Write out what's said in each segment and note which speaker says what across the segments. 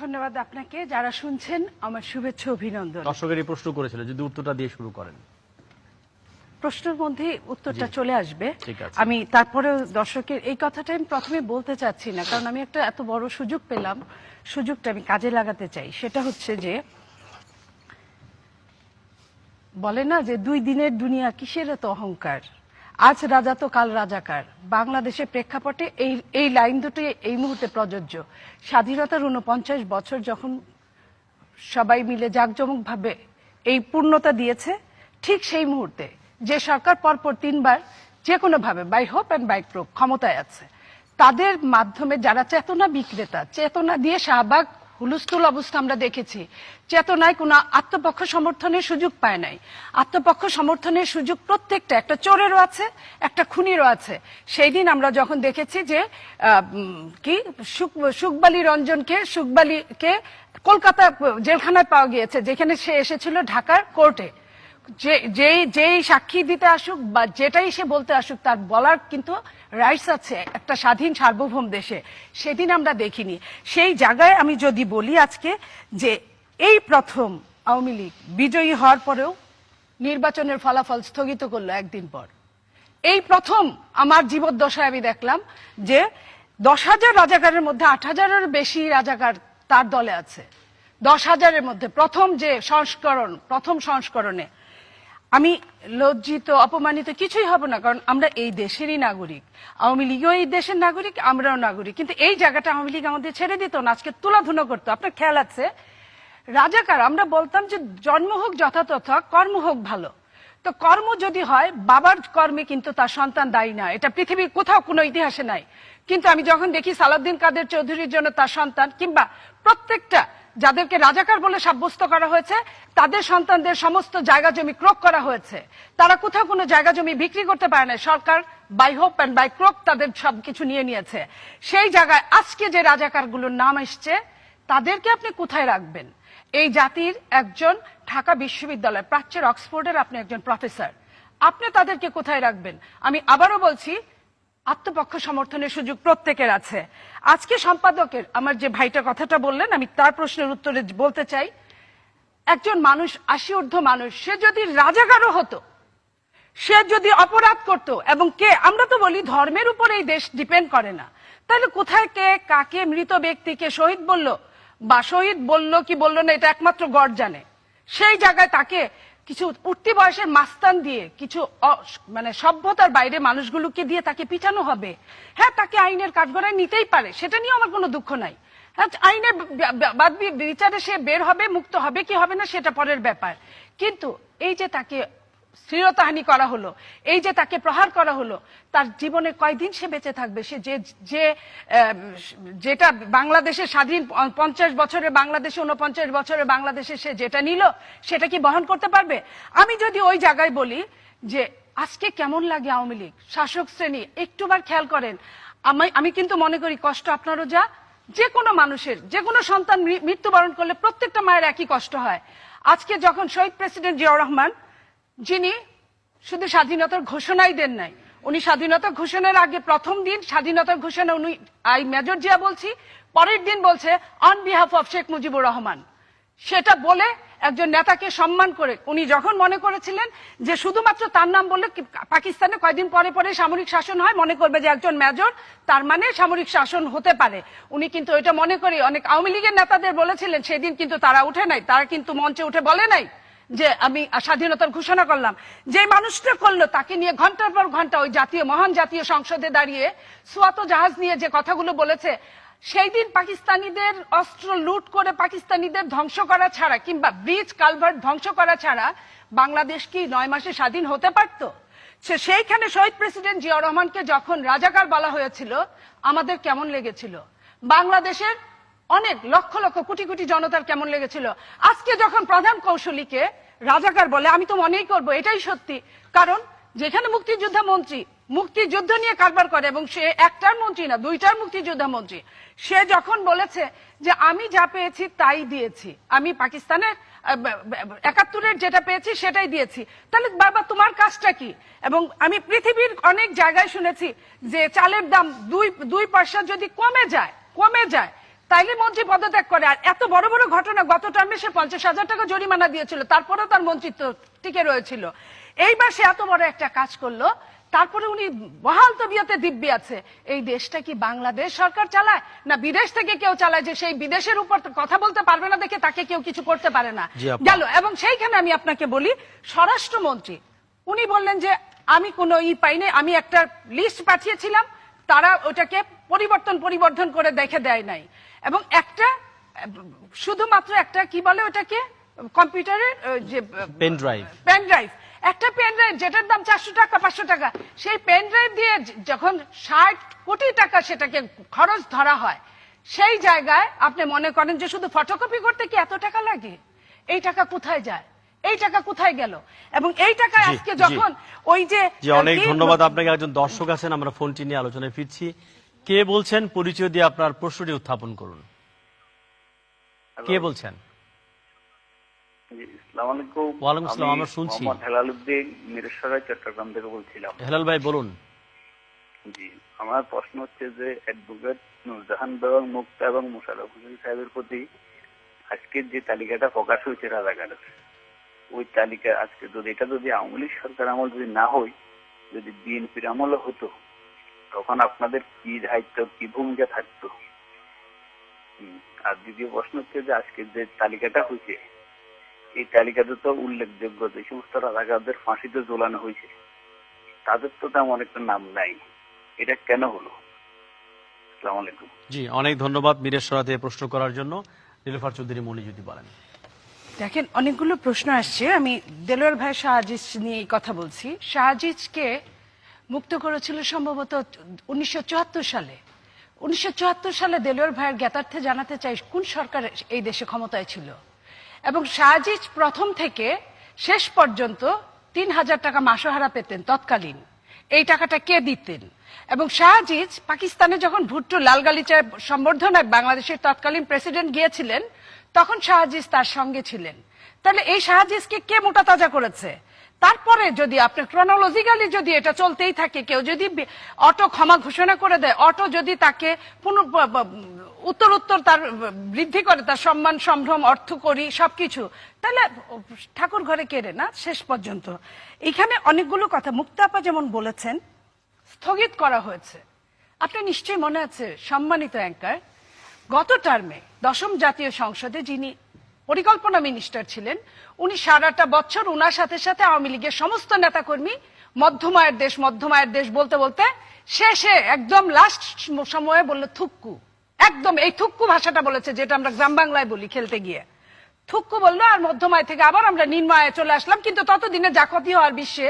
Speaker 1: ধন্যবাদ আপনাকে। যারা শুনছেন আমার শুভেচ্ছা অভিনন্দন।
Speaker 2: দর্শকের এই প্রশ্ন করেছিল, যদি উত্তরটা দিয়ে শুরু করেন।
Speaker 1: প্রশ্নের মধ্যে উত্তরটা চলে আসবে।
Speaker 2: ঠিক আছে।
Speaker 1: আমি তারপরে দর্শকের এই কথাটা আমি প্রথমে বলতে চাচ্ছি না, কারণ আমি একটা এত বড় সুযোগ পেলাম, সুযোগটা আমি কাজে লাগাতে চাই। সেটা হচ্ছে যে বলে না যে 2 দিনের দুনিয়া কিসের এত অহংকার, আজ রাজা তো কাল রাজাকার। বাংলাদেশের প্রেক্ষাপটে এই লাইন দুটি এই মুহূর্তে প্রযোজ্য। স্বাধীনতার 49 বছর যখন সবাই মিলে জাঁকজমকভাবে এই পূর্ণতা দিয়েছে, ঠিক সেই মুহূর্তে যে সরকার পরপর 3 বার যে কোনো ভাবে বাই হোপ অ্যান্ড বাই ক্রোক ক্ষমতায় আছে, তাদের মাধ্যমে যারা চেতনা বিক্রেতা, চেতনা দিয়ে শাহবাগ হুলস্থুল অবস্থা আমরা দেখেছি, চেতনায় কোনো আত্মপক্ষ সমর্থনের সুযোগ পায় নাই। আত্মপক্ষ সমর্থনের সুযোগ প্রত্যেকটা, একটা চোরেরও আছে, একটা খুনিরও আছে। সেই দিন আমরা যখন দেখেছি যে সুকবালি রঞ্জনকে, সুকবালিকে কলকাতা জেলখানায় পাওয়া গিয়েছে, যেখানে সে এসেছিল ঢাকার কোর্টে। যেই সাক্ষী দিতে আসুক বা যেটাই সে বলতে আসুক, তার বলার কিন্তু রাইটস আছে একটা স্বাধীন সার্বভৌম দেশে। সেদিন আমরা দেখিনি। সেই জায়গায় আমি যদি বলি আজকে যে এই প্রথম আওয়ামী লীগ বিজয়ী হওয়ার পরেও নির্বাচনের ফলাফল স্থগিত করলো একদিন পর। এই প্রথম আমার জীবদ্দশায় আমি দেখলাম যে 10,000 রাজাকারের মধ্যে 8,000-এর বেশি রাজাকার তার দলে আছে। 10,000-এর মধ্যে প্রথম যে সংস্করণ, প্রথম সংস্করণে আমি লজ্জিত, অপমানিত কিছুই হব না, কারণ আমরা এই দেশেরই নাগরিক। আওয়ামী লীগও এই দেশের নাগরিক, আমরাও নাগরিক। কিন্তু এই জায়গাটা আওয়ামী লীগ আমাদের ছেড়ে দিত না, আজকে তুলাধুনো করতো। আপনার খেয়াল আছে রাজাকার আমরা বলতাম যে জন্ম হোক যথাতথা, কর্ম হোক ভালো। তো কর্ম যদি হয়, বাবার কর্মে কিন্তু তার সন্তান দায়ী না, এটা পৃথিবীর কোথাও কোনো ইতিহাসে নাই। কিন্তু আমি যখন দেখি সালাউদ্দিন কাদের চৌধুরীর জন্য তার সন্তান, কিংবা প্রত্যেকটা যাদেরকে রাজাকার বলে সাব্যস্ত করা হয়েছে, তাদের সন্তানদের সমস্ত জায়গা জমি ক্রোক করা হয়েছে। তারা কোথাও কোনো জায়গা জমি বিক্রি করতে পারে না, সরকার বাই হোপ অ্যান্ড বাই ক্রোক তাদের সবকিছু নিয়ে নিয়েছে। সেই জায়গায় আজকে যে রাজাকারগুলোর নাম এসছে, তাদেরকে আপনি কোথায় রাখবেন? এই জাতির একজন ঢাকা বিশ্ববিদ্যালয় প্রাচ্যের অক্সফোর্ডের আপনি একজন প্রফেসর, আপনি তাদেরকে কোথায় রাখবেন? আমি আবারও বলছি, আত্মপক্ষ সমর্থনের সুযোগ প্রত্যেকের আছে। আজকে সম্পাদকের আমার যে ভাইটা কথাটা বললেন, আমি তার প্রশ্নের উত্তরে বলতে চাই, একজন মানুষ 80 ঊর্ধ্ব মানুষ, সে যদি রাজাকারও হতো, সে যদি অপরাধ করত, এবং আমরা তো বলি ধর্মের উপর এই দেশ ডিপেন্ড করে না, তাহলে কোথায় কে কাকে মৃত ব্যক্তিকে শহীদ বলল বা শহীদ বলল কি বলল না, এটা একমাত্র গড জানে। সেই জায়গায় তাকে কিছু উঠতি বয়সের মাস্তান দিয়ে, কিছু মানে সভ্যতার বাইরে মানুষগুলোকে দিয়ে তাকে পিটানো হবে। হ্যাঁ, তাকে আইনের কাঠগড়ায় নিতেই পারে, সেটা নিয়ে আমার কোনো দুঃখ নাই। হ্যাঁ, আইনের বিচারে সে বের হবে, মুক্ত হবে কি হবে না সেটা পরের ব্যাপার। কিন্তু এই যে তাকে শ্লীলতাহানি করা হলো, এই যে তাকে প্রহার করা হলো, তার জীবনে কয়দিন সে বেঁচে থাকবে? সে যেটা বাংলাদেশের স্বাধীন 50 বছরে বাংলাদেশে, 49 বছরে বাংলাদেশে সে যেটা নিল, সেটা কি বহন করতে পারবে? আমি যদি ওই জায়গায় বলি যে আজকে কেমন লাগে আওয়ামী লীগ শাসক শ্রেণী, একটুবার খেয়াল করেন। আমি কিন্তু মনে করি কষ্ট আপনারও যা, যে কোনো মানুষের, যে কোনো সন্তান মৃত্যুবরণ করলে প্রত্যেকটা মায়ের একই কষ্ট হয়। আজকে যখন শহীদ প্রেসিডেন্ট জিয়াউর রহমান, যিনি শুধু স্বাধীনতার ঘোষণাই দেন নাই, উনি স্বাধীনতা ঘোষণার আগে প্রথম দিন স্বাধীনতার ঘোষণা উনি, আই মেজর জিয়া বলছি, পরের দিন বলছে on behalf of Sheikh Mujibur Rahman. সেটা বলে একজন নেতাকে সম্মান করে, উনি যখন মনে করেছিলেন যে শুধুমাত্র তার নাম বললে পাকিস্তানে কয়দিন পরে পরে সামরিক শাসন হয়, মনে করবে যে একজন মেজর তার মানে সামরিক শাসন হতে পারে। উনি কিন্তু এটা মনে করে অনেক আওয়ামী লীগের নেতাদের বলেছিলেন, সেদিন কিন্তু তারা উঠে নাই, তারা কিন্তু মঞ্চে উঠে বলে নাই যে আমি স্বাধীনতার ঘোষণা করলাম। যে মানুষটা করলো, তাকে নিয়ে ঘন্টার পর ঘন্টা ওই মহান জাতীয় সংসদে দাঁড়িয়ে সোয়াত জাহাজ নিয়ে যে কথাগুলো বলেছে, সেই দিন পাকিস্তানিদের অস্ত্র লুট করে পাকিস্তানিদের ধ্বংস করা ছাড়া, কিংবা ব্রিজ কালভার্ট ধ্বংস করা ছাড়া বাংলাদেশ কি 9 মাসে স্বাধীন হতে পারত? সেইখানে শহীদ প্রেসিডেন্ট জিয়াউর রহমানকে যখন রাজাকার বলা হয়েছিল, আমাদের কেমন লেগেছিল? বাংলাদেশের অনেক লক্ষ লক্ষ কোটি কোটি জনতার কেমন লেগেছিল? আজকে যখন প্রধান কৌশলীকে রাজাকার বলে, আমি তো মনেই করবো এটাই সত্যি। কারণ যেখানে মুক্তিযোদ্ধা মন্ত্রী মুক্তিযুদ্ধ নিয়ে কারবার করে, এবং সে একটার মন্ত্রী না, 2টার মুক্তিযোদ্ধা মন্ত্রী, সে যখন বলেছে যে আমি যা পেয়েছি তাই দিয়েছি, আমি পাকিস্তানের 71-এর যেটা পেয়েছি সেটাই দিয়েছি, তাহলে বাবা তোমার কাজটা কি? এবং আমি পৃথিবীর অনেক জায়গায় শুনেছি যে চালের দাম 2 পয়সা যদি কমে যায়, তাইলে মন্ত্রী পদত্যাগ করে। আর এত বড় বড় ঘটনা, গত টার্মে সে 50,000 টাকা জরিমানা দিয়েছিল, তারপরেও তার মন্ত্রিত্ব টিকে রয়েছিল। এইবার সে এত বড় একটা কাজ করলো, তারপরে উনি বহাল তবিয়তে দিব্যি আছে। এই দেশটা কি বাংলাদেশ সরকার চালায় না বিদেশ থেকে কেউ চালায়, যে সেই বিদেশের উপর কথা বলতে পারবে না দেখে তাকে কেউ কিছু করতে পারে না গেল। এবং সেইখানে আমি আপনাকে বলি, স্বরাষ্ট্রমন্ত্রী উনি বললেন যে আমি কোনো পাইনি, আমি একটা লিস্ট পাঠিয়েছিলাম, তারা ওটাকে পরিবর্ধন করে দেখে দেয় নাই। এবং একটা শুধুমাত্র একটা কি বলে ওটাকে কম্পিউটারের যে
Speaker 2: পেন ড্রাইভ,
Speaker 1: একটা পেন ড্রাইভ যেটার দাম 400 টাকা 500 টাকা, সেই পেন ড্রাইভ দিয়ে যখন 60 কোটি টাকা সেটাকে খরচ ধরা হয়, সেই জায়গায় আপনি মনে করেন যে শুধু ফটোকপি করতে কি এত টাকা লাগে? এই টাকা কোথায় যায়? এই টাকা কোথায় গেল? এবং এই টাকা আজকে যখন ওই যে
Speaker 2: অনেক ধন্যবাদ আপনাকে। একজন দর্শক আছেন, আমরা ফোনটি নিয়ে আলোচনায় ফিরছি। কে বলছেন? পরিচয় দিয়ে আপনার প্রশ্নটি উত্থাপন করুন। কে বলছেন?
Speaker 3: আসসালামু আলাইকুম।
Speaker 2: ওয়ালাইকুম আসসালাম, আমরা শুনছি।
Speaker 3: মোহাম্মদ হেলাল উদ্দিন, মিরসরাই, চট্টগ্রাম থেকে বলছিলাম।
Speaker 2: হেলাল ভাই বলুন।
Speaker 3: জি, আমার প্রশ্ন হচ্ছে যে অ্যাডভোকেট নূরজাহান বেগম মুক্তা এবং মোশাররফ হোসেন সাহেবের প্রতি আজকের যে তালিকাটা প্রকাশ হয়েছে রাজাকারের, ওই তালিকা আজকে যদি আওয়ামী লীগ সরকার আমল যদি না হয়, যদি বিএনপির আমলও হতো, তখন আপনাদের কি দায়িত্ব, কি ভূমিকা থাকতো? আর দ্বিতীয় প্রশ্ন হচ্ছে যে আজকে যে তালিকাটা হয়েছে, এই তালিকাতে তো উল্লেখযোগ্য যে সমস্ত রাজাকারদের ফাঁসিতে ঝোলানো হয়েছে, তাদের তো তেমন একটা নাম নাই। এটা কেন হলো? আসসালামু আলাইকুম।
Speaker 2: জি, অনেক ধন্যবাদ মিরেশ্বরা থেকে প্রশ্ন করার জন্য। নীলুফার চৌধুরী মনি যদি বলেন।
Speaker 1: দেখেন, অনেকগুলো প্রশ্ন আসছে। আমি দেলোয়ার ভাই শাহজিজ নিয়ে কথা বলছি। শাহজিজকে মুক্ত করেছিল সম্ভবত 1974 সালে। 1974 সালে দেলোয়ার ভাইয়ের জ্ঞাতার্থে জানাতে চাই কোন সরকার এই দেশে ক্ষমতায় ছিল। এবং শাহজিজ প্রথম থেকে শেষ পর্যন্ত 3,000 টাকা মাসোহারা পেতেন তৎকালীন। এই টাকাটা কে দিতেন? এবং শাহজিজ পাকিস্তানে যখন ভুট্টো লাল গালিচার সম্বর্ধনায় বাংলাদেশের তৎকালীন প্রেসিডেন্ট গিয়েছিলেন, তখন শাহজিজ তার সঙ্গে ছিলেন। তাহলে এই শাহজিজকে কে মোটা তাজা করেছে? তারপরে যদি আপনি ক্রোনোলজিক্যালি যদি এটা চলতেই থাকে, কেউ যদি অটো ক্ষমা ঘোষণা করে দেয়, অটো যদি তাকে উত্তর তার বৃদ্ধি করে, তার সম্মান সম্ভ্রম অর্থ করি সবকিছু, তাহলে ঠাকুর ঘরে কেড়ে না শেষ পর্যন্ত। এখানে অনেকগুলো কথা মুক্তাপা যেমন বলেছেন, স্থগিত করা হয়েছে। আপনার নিশ্চয়ই মনে আছে, সম্মানিত অ্যাঙ্কার, গত টার্মে 10ম জাতীয় সংসদে যিনি পরিকল্পনা মিনিস্টার ছিলেন, উনি সারাটা বছর উনার সাথে সাথে আওয়ামী লীগের সমস্ত নেতাকর্মী মধ্যমায়ের দেশ বলতে বলতে শেষে একদম লাস্ট সময়ে বললো থুক্কু। একদম এই থুক্কু ভাষাটা বলেছে, যেটা আমরা গ্রাম বাংলায় বলি খেলতে গিয়ে। থুক্কু বললো, আর মধ্যমায় থেকে আবার আমরা নির্ময়ে চলে আসলাম। কিন্তু ততদিনে যা ক্ষতি হওয়ার বিশ্বে,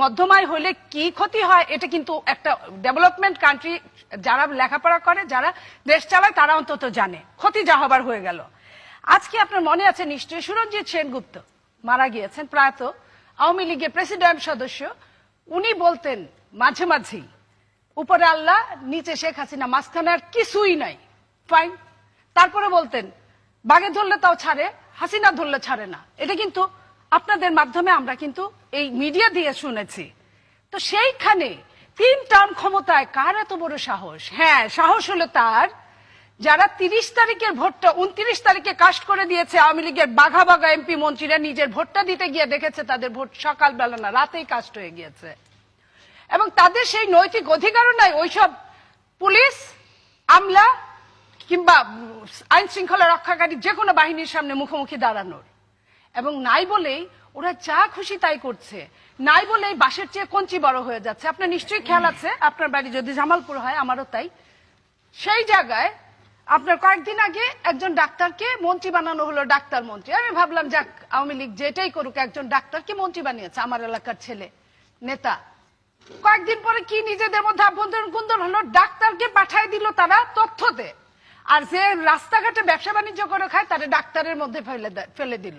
Speaker 1: মধ্যমায় হলে কি ক্ষতি হয়, এটা কিন্তু একটা ডেভেলপমেন্ট কান্ট্রি যারা লেখাপড়া করে, যারা দেশ চালায়, তারা অন্তত জানে ক্ষতি যা হবার হয়ে গেল। আজকে আপনার মনে আছে নিশ্চয়ই, সুরঞ্জিত সেনগুপ্ত মারা গিয়েছেন, প্রয়াত আওয়ামী লীগের প্রেসিডেন্ট সদস্য। উনি বলতেন মাঝে মাঝেই, উপরে আল্লাহ নিচে শেখ হাসিনা, মাঝখানে আর কিছুই নাই, ফাইন। তারপরে বলতেন বাগে ধরলে তাও ছাড়ে, হাসিনা ধরলে ছাড়ে না। এটা কিন্তু আপনাদের মাধ্যমে আমরা কিন্তু এই মিডিয়া দিয়ে শুনেছি। তো সেইখানে 3 টার্ম ক্ষমতায় কার এত বড় সাহস? হ্যাঁ, সাহস হলো তার যারা 30 তারিখের ভোটটা 29 তারিখে কাস্ট করে দিয়েছে। আওয়ামী লীগের বাঘা বাঘা এমপি মন্ত্রীরা নিজের ভোটটা দিতে গিয়ে দেখেছে তাদের ভোট সকালবেলা না রাতেই কাস্ট হয়ে গিয়েছে। এবং তাদের সেই নৈতিক অধিকারও নাই ওইসব পুলিশ, আমলা কিংবা আইন শৃঙ্খলা রক্ষাকারী যে কোনো বাহিনীর সামনে মুখোমুখি দাঁড়ানোর। এবং নাই বলেই ওরা যা খুশি তাই করছে, নাই বলেই বাঁশের চেয়ে কঞ্চি বড় হয়ে যাচ্ছে। আপনার নিশ্চয়ই খেয়াল আছে, আপনার বাড়ি যদি জামালপুর হয়, আমারও তাই। সেই জায়গায় আপনার কয়েকদিন আগে একজন ডাক্তারকে মন্ত্রী বানানো হলো, ডাক্তার মন্ত্রী। আমি ভাবলাম যাক, আওয়ামী লীগ যেটাই করুক, একজন ডাক্তারকে মন্ত্রী বানিয়েছে, আমার এলাকার ছেলে নেতা। কয়েকদিন পরে কি নিজেদের মধ্যে আভ্যন্তরীণ কুন্দল হলো, ডাক্তারকে পাঠায় দিল তারা তথ্যতে, আর যে রাস্তাঘাটে ব্যবসা বাণিজ্য করে খায় তারা ডাক্তারের মধ্যে ফেলে দিল।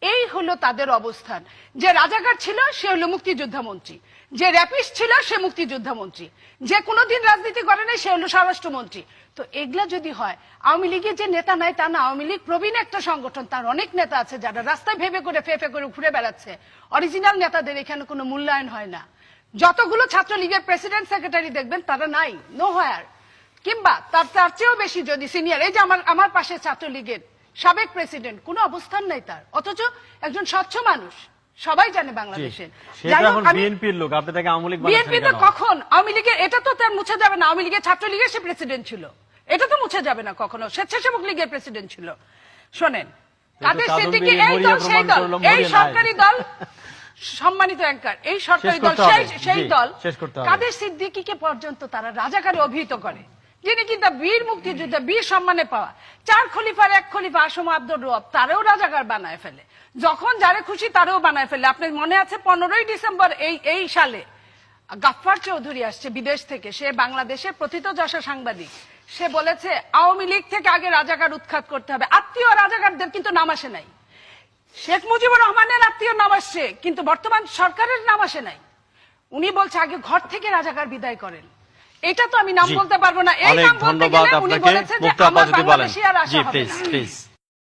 Speaker 1: এই হলো তাদের অবস্থান। যে রাজাকার ছিল সে হলো মুক্তিযোদ্ধা মন্ত্রী, যে র্যাপিস্ট ছিল সে মুক্তিযোদ্ধা মন্ত্রী, যে কোনোদিন রাজনীতি করে নাই সে হলো স্বরাষ্ট্রমন্ত্রী। তো এগুলা যদি হয়, আওয়ামী লীগের যে নেতা নাই তা না, আওয়ামী লীগ প্রবীণ একটা সংগঠন, তার অনেক নেতা আছে যারা রাস্তায় ভেবে করে ফেফে করে ঘুরে বেড়াচ্ছে। অরিজিনাল নেতাদের এখানে কোনো মূল্যায়ন হয় না। যতগুলো ছাত্রলীগের প্রেসিডেন্ট সেক্রেটারি দেখবেন তারা নাই, নো হোয়ার। কিংবা তার চেয়েও বেশি যদি সিনিয়র, এই যে আমার পাশে ছাত্রলীগের সাবেক প্রেসিডেন্ট, কোনো অবস্থান নাই তার, অথচ একজন স্বচ্ছ মানুষ, সবাই জানে বাংলাদেশে।
Speaker 2: সেটা এখন বিএনপির লোক, আপনি তাকে আওয়ামী লীগ
Speaker 1: বিএনপি
Speaker 2: বানাচ্ছেন
Speaker 1: তো
Speaker 2: কেন?
Speaker 1: কখন আওয়ামী লীগের, এটা তো তার মুছে যাবে না। আওয়ামী লীগের ছাত্রলীগের সে প্রেসিডেন্ট ছিল, এটা তো মুছে যাবে না কখনো। স্বেচ্ছাসেবক লীগের প্রেসিডেন্ট ছিল। শোনেন, কাদের সিদ্দিকী এই দল সেই দল, এই সরকারি দল, সম্মানিত অ্যাঙ্কার, এই সরকারি দল সেই দল কাদের সিদ্দিকীকে পর্যন্ত তারা রাজাকারে অভিহিত করে, যিনি কিন্তু বীর মুক্তিযুদ্ধে বীর সম্মানে পাওয়া 4 খলিফার 1 খলিফা আসম আব্দুর রব, তারেও রাজাকার বানায় ফেলে, যখন যারে খুশি তারেও বানায় ফেলে। আপনার মনে আছে 15ই ডিসেম্বর এই সালে গাফফার চৌধুরী আসছে বিদেশ থেকে, সে বাংলাদেশের প্রথিতযশা সাংবাদিক, সে বলেছে আওয়ামী লীগ থেকে আগে রাজাকার উৎখাত করতে হবে। আত্মীয় রাজাকারদের কিন্তু নাম আসে নাই। শেখ মুজিবুর রহমানের আত্মীয় নাম আসছে, কিন্তু বর্তমান সরকারের নাম আসে নাই। উনি বলছে আগে ঘর থেকে রাজাকার বিদায় করেন। এটা তো আমি নাম বলতে পারবো না, এই নাম বলতে গেলে উনি বলেছে যে আমার বাংলাদেশে আর আসা হবে না।